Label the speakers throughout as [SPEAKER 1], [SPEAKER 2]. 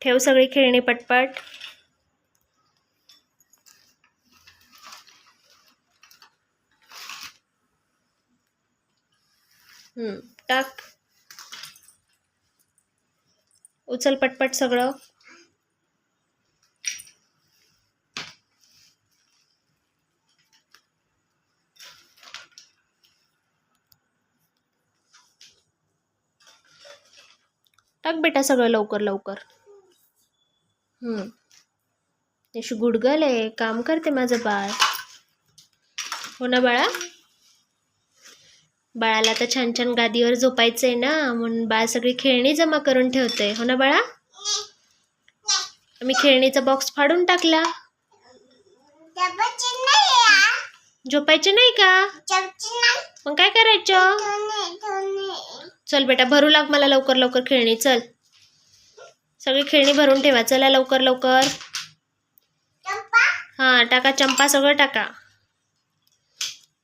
[SPEAKER 1] ठेव सगळी खेळणी पटपट. टाक. उचल पटपट सगळं. टाक बेटा सगळं लवकर लवकर. यशू गुडगल आहे, काम करते माझं बाळ. हो ना बाळा. बाळाला आता छान छान गादीवर झोपायचंय ना, म्हणून बाळ सगळी खेळणी जमा करून ठेवते. हो ना बाळा. मी खेळणीचा बॉक्स फाडून टाकला. झोपायचे नाही का? मग काय करायचं? चल बेटा भरू लाग मला लवकर लवकर खेळणी. चल सगळी खेळणी भरून ठेवा. चला लवकर लवकर. हा टाका चंपा, सगळं टाका.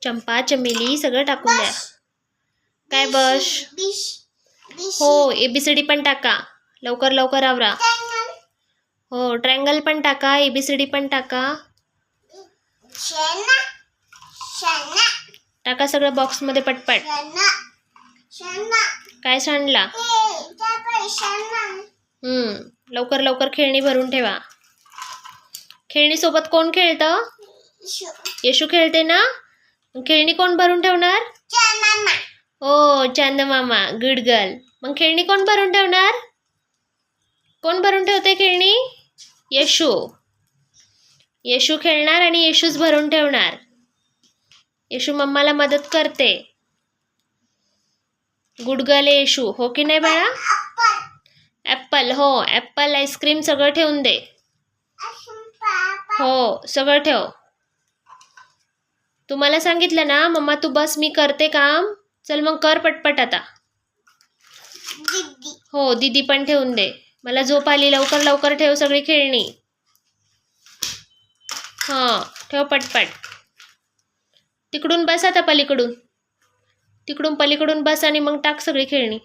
[SPEAKER 1] चंपा चमेली सगळं टाकून द्या. काय बस? हो ABCD पण टाका. लवकर लवकर आवरा. हो ट्रायंगल पण टाका, ABCD पण टाका. टाका सगळं बॉक्स मध्ये पटपट. काय सांडला? लवकर लवकर खेळणी भरून ठेवा. खेळणी सोबत कोण खेळतं? येशू खेळते ना. खेळणी कोण भरून ठेवणार? हो चांद मामा, गुड गर्ल. मग खेळणी कोण भरून ठेवणार? कोण भरून ठेवते खेळणी? येशू. येशू खेळणार आणि येशूच भरून ठेवणार. येशू मम्माला मदत करते. गुड गर्ल येशू. हो की नाही बाळा? ॲप्पल. हो ॲप्पल आईस्क्रीम सगळं ठेवून दे. हो सगळं ठेव. तुम्हाला सांगितलं ना मम्मा तू बस, मी करते काम. चल मग कर पटपट आता. हो दीदी पण ठेवून दे. मला झोप आली. लवकर लवकर ठेव सगळी खेळणी. हां ठेव पटपट. तिकडून बस आता पलीकडून. तिकडून पलीकडून बस आणि मग टाक सगळी खेळणी.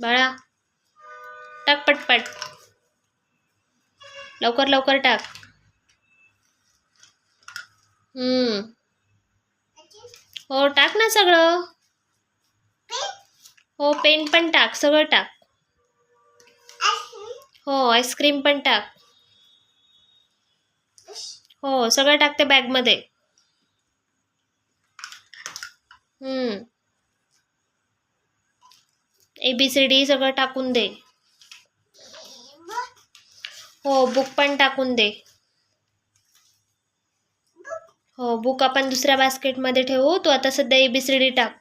[SPEAKER 1] बाळा टाक पटपट. लवकर लवकर टाक. हो टाक ना सगळं. हो पेन पण टाक, सगळं टाक. हो आईस्क्रीम पण टाक. हो सगळं टाक त्या बॅगमध्ये. ABCD सगळं टाकून दे. हो बुक पण टाकून दे. हो बुक आपण दुसऱ्या बास्केटमध्ये ठेवू. तू आता सध्या ABCD टाक.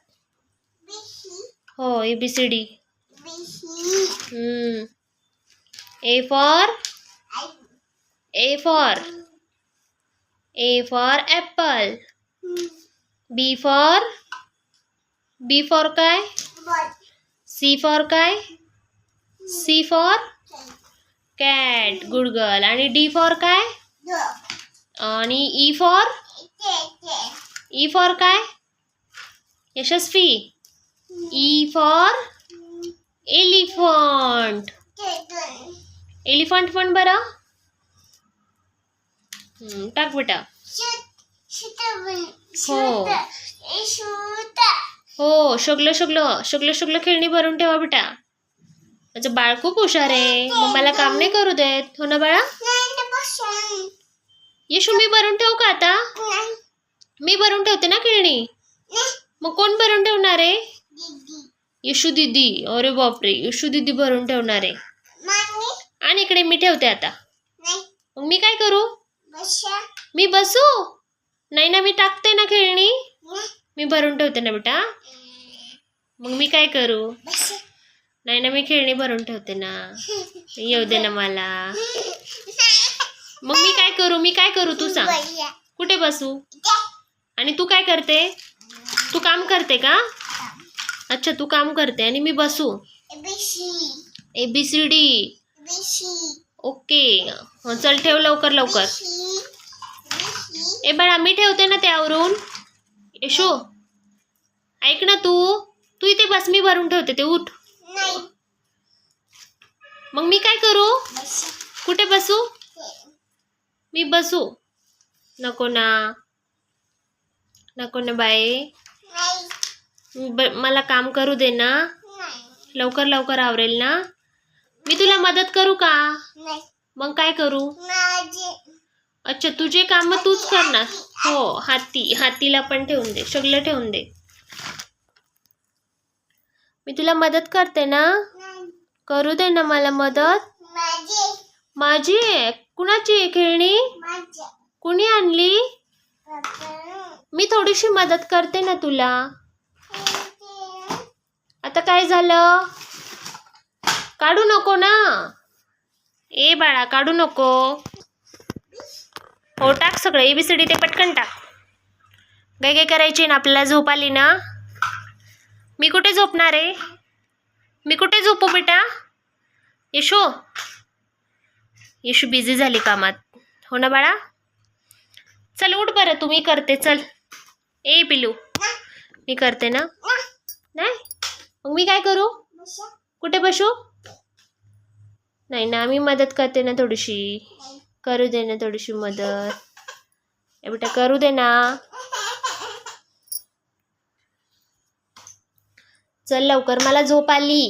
[SPEAKER 1] हो ABCD. A for apple. B for काय? C for काय? C for cat. Good girl. आणि D for काय? आणि E for काय? यशस्वी. E for elephant. एलिफंट पण बरं. टाक बेटा. हो हो शुगलं शुगलं शुगलं शुगलं खेळणी भरून ठेवा बेटा. माझं बाळ खूप हुशार आहे. मग मला काम नाही करू देत. हो ना बाळा. येशू मी भरून ठेवू का आता? मी भरून ठेवते ना खेळणी. मग कोण भरून ठेवणार आहे? येशू दीदी. अरे बापरे येशू दीदी भरून ठेवणार आहे. आणि इकडे मी ठेवते आता. मग मी काय करू? मी बसू? नाही ना मी टाकते ना खेळणी. मी भरून ठेवते ना बेटा. मग मी काय करू? नाही ना मी खेळणी भरून ठेवते ना. येऊ दे ना मला. मग मी काय करू तू सांग. कुठे बसू? आणि तू काय करते? तू काम करते का? अच्छा तू काम करते आणि मी बसू. ABCD. ओके. चल ठेव लवकर लवकर. ए बाळा मी ठेवते ना त्यावरून. येशू ऐक ना तू इथे बस, मी भरून ठेवते ते. उठ. मग मी काय करू? कुठे बसू? मी बसू? नको ना, नको ना बाई. मला काम करू दे ना. लवकर लवकर आवरेल ना. मी तुला मदत करू का? मग काय करू? अच्छा, तुझे काम तूच करणार. हो, हातीला पण ठेवून दे, सगळं ठेवून दे. मी तुला मदत करते ना. करू दे ना मला मदत. माझी आहे. कुणाची आहे खेळणी? कुणी आणली? मी थोडीशी मदत करते ना तुला. आता काय झालं? काढू नको ना. ए बाळा, काढू नको. हो, टाक सगळं ABCD ते पटकन टाक. काय काय करायची ना, आपल्याला झोप आली ना. मी कुठे झोपणार आहे? मी कुठे झोपू बेटा? येशू बिझी झाली कामात. हो ना बाळा. चल उठ बरं, तू. मी करते, चल. ए पिलू, मी करते ना. नाही मग मी काय करू? कुठे बसू? नाही ना, मी मदत करते ना थोडीशी. करू दे ना थोडीशी मदत. ए बेटा, करू दे ना. चल लवकर, मला झोप आली.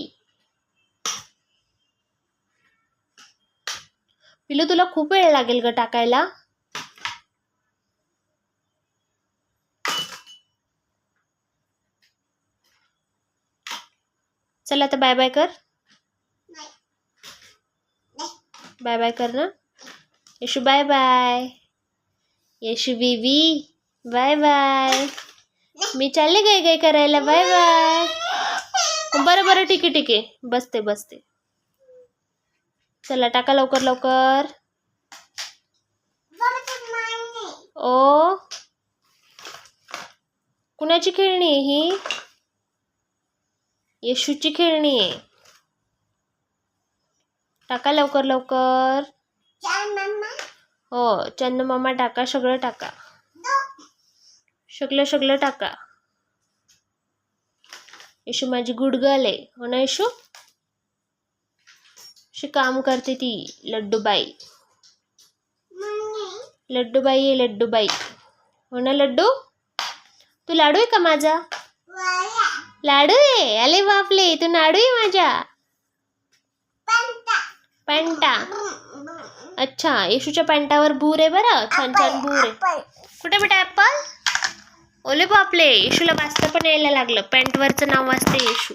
[SPEAKER 1] पिलू, तुला खूप वेळ लागेल ग टाकायला. चल आता बाय बाय कर. बाय बाय कर ना. Yeshu bye bye. Yeshu baby bye bye. मी चालले गाय करायला. Bye bye. बरं ठीक आहे. बसते. चला टाका लवकर लवकर. ओ, कुणाची खेळणी आहे ही? येशूची खेळणी आहे. टाका लवकर लवकर. हो, चंद मामा टाका, सगळं टाका. सगळं टाका. येशू माझी गुड गर्ल आहे. हो ना येशू? अशी काम करते ती लड्डूबाई. लड्डूबाई आहे, लड्डूबाई. हो ना लड्डू? तू लाडू आहे का माझा? लाडू आहे. अरे बापले, तू लाडू आहे माझ्या. पॅन्टा. अच्छा, येशूच्या पॅन्टावर भूर आहे बरं. छान भूर आहे. कुठे बेटा ऍपल? ओले बापले, येशूला वाचता पण यायला लागलं. पॅन्टवरचं नाव वाचते येशू.